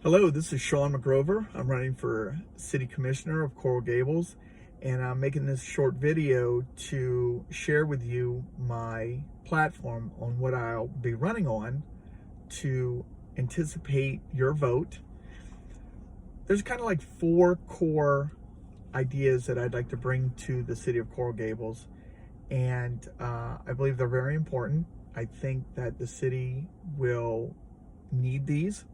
Hello, this is Sean McGrover. I'm running for City Commissioner of Coral Gables, and I'm making this short video to share with you my platform on what I'll be running on to anticipate your vote. There's kind of like four core ideas that I'd like to bring to the city of Coral Gables, and I believe they're very important. I think that the city will need these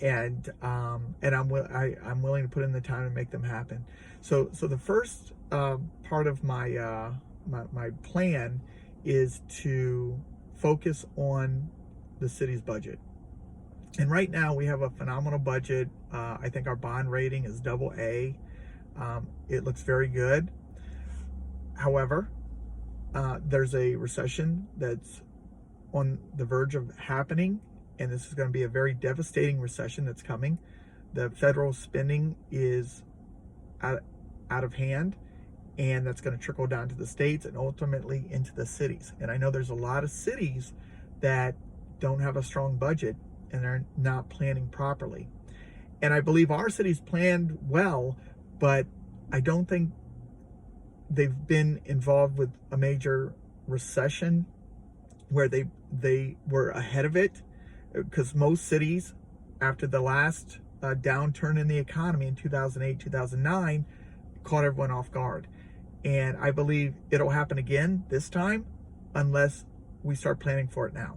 and I'm willing to put in the time to make them happen. So the first part of my my plan is to focus on the city's budget. And right now we have a phenomenal budget. I think our bond rating is AA. It looks very good. However, there's a recession that's on the verge of happening, and this is going to be a very devastating recession that's coming. The federal spending is out of hand, and that's going to trickle down to the states and ultimately into the cities. And I know there's a lot of cities that don't have a strong budget and they're not planning properly. And I believe our city's planned well, but I don't think they've been involved with a major recession where they were ahead of it, because most cities, after the last downturn in the economy in 2008, 2009, caught everyone off guard. And I believe it'll happen again this time unless we start planning for it now.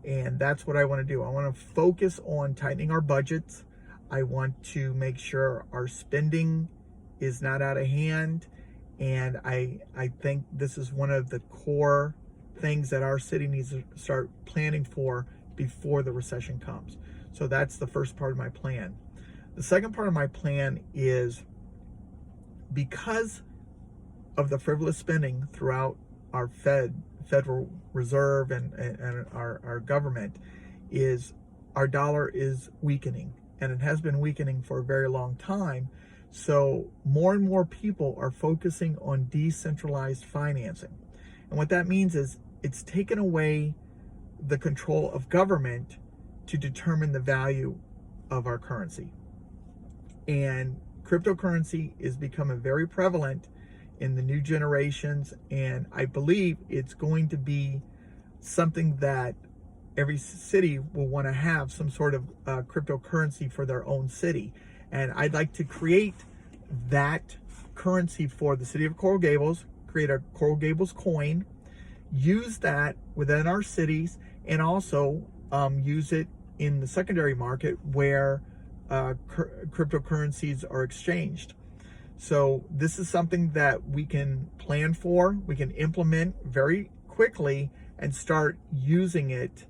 And that's what I want to do. I want to focus on tightening our budgets. I want to make sure our spending is not out of hand. And I think this is one of the core things that our city needs to start planning for before the recession comes. So that's the first part of my plan. The second part of my plan is, because of the frivolous spending throughout our Federal Reserve and our government, is our dollar is weakening, and it has been weakening for a very long time. So more and more people are focusing on decentralized financing. And what that means is it's taken away the control of government to determine the value of our currency. And cryptocurrency is becoming very prevalent in the new generations, and I believe it's going to be something that every city will want to have some sort of cryptocurrency for their own city. And I'd like to create that currency for the city of Coral Gables, create a Coral Gables coin, use that within our cities, and also use it in the secondary market where cryptocurrencies are exchanged. So this is something that we can plan for, we can implement very quickly, and start using it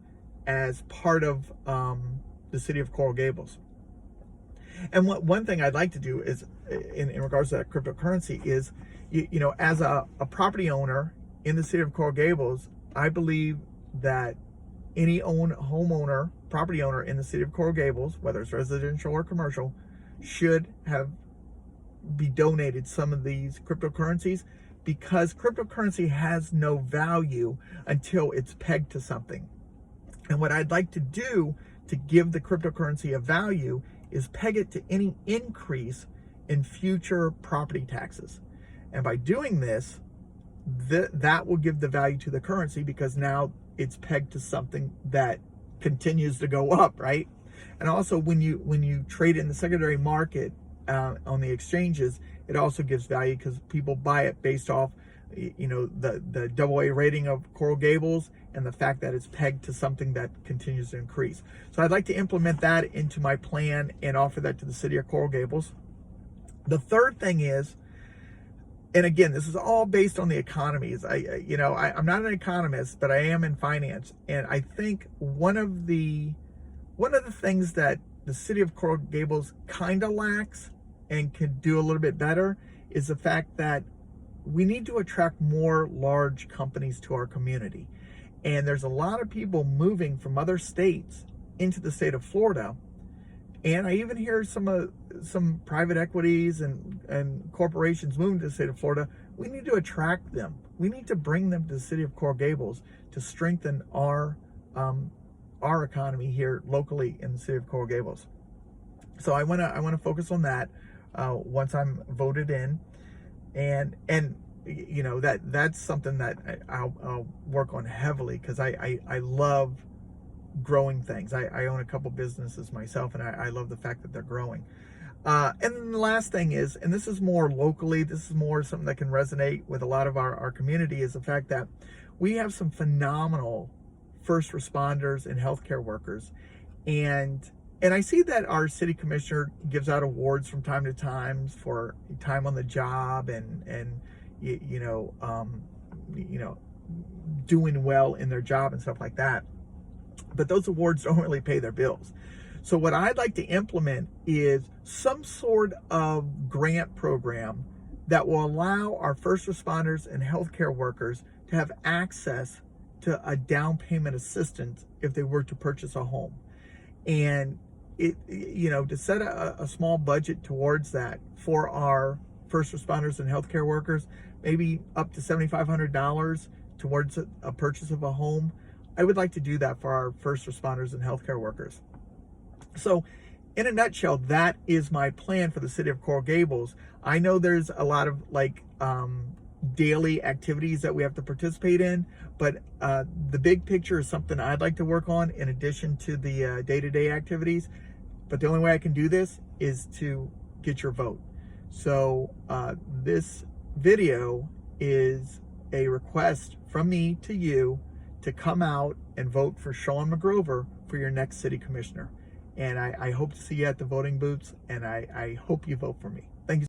as part of the city of Coral Gables. And one thing I'd like to do is, in regards to that cryptocurrency, is, you know, as a property owner in the city of Coral Gables, I believe that any homeowner, property owner in the city of Coral Gables, whether it's residential or commercial, should be donated some of these cryptocurrencies, because cryptocurrency has no value until it's pegged to something. And what I'd like to do to give the cryptocurrency a value is peg it to any increase in future property taxes. And by doing this, that will give the value to the currency, because now it's pegged to something that continues to go up, right? And also, when you trade in the secondary market on the exchanges, it also gives value, because people buy it based off, you know, the AA rating of Coral Gables and the fact that it's pegged to something that continues to increase. So I'd like to implement that into my plan and offer that to the city of Coral Gables. The third thing is, and again, this is all based on the economies. I'm not an economist, but I am in finance, and I think one of the things that the city of Coral Gables kind of lacks and could do a little bit better is the fact that we need to attract more large companies to our community. And there's a lot of people moving from other states into the state of Florida. And I even hear some private equities and corporations moving to the state of Florida. We need to attract them. We need to bring them to the city of Coral Gables to strengthen our economy here locally in the city of Coral Gables. So I wanna focus on that once I'm voted in, and you know, that's something that I'll work on heavily, because I love growing things. I own a couple businesses myself, and I love the fact that they're growing. And then the last thing is, and this is more locally, this is more something that can resonate with a lot of our community, is the fact that we have some phenomenal first responders and healthcare workers. And I see that our city commissioner gives out awards from time to time for time on the job, and you know, doing well in their job and stuff like that. But those awards don't really pay their bills. So what I'd like to implement is some sort of grant program that will allow our first responders and healthcare workers to have access to a down payment assistance if they were to purchase a home. And it, you know, to set a small budget towards that for our first responders and healthcare workers, maybe up to $7,500 towards a purchase of a home. I would like to do that for our first responders and healthcare workers. So in a nutshell, that is my plan for the city of Coral Gables. I know there's a lot of daily activities that we have to participate in, but the big picture is something I'd like to work on in addition to the day-to-day activities. But the only way I can do this is to get your vote. So this video is a request from me to you to come out and vote for Sean McGrover for your next city commissioner. And I hope to see you at the voting booths, and I hope you vote for me.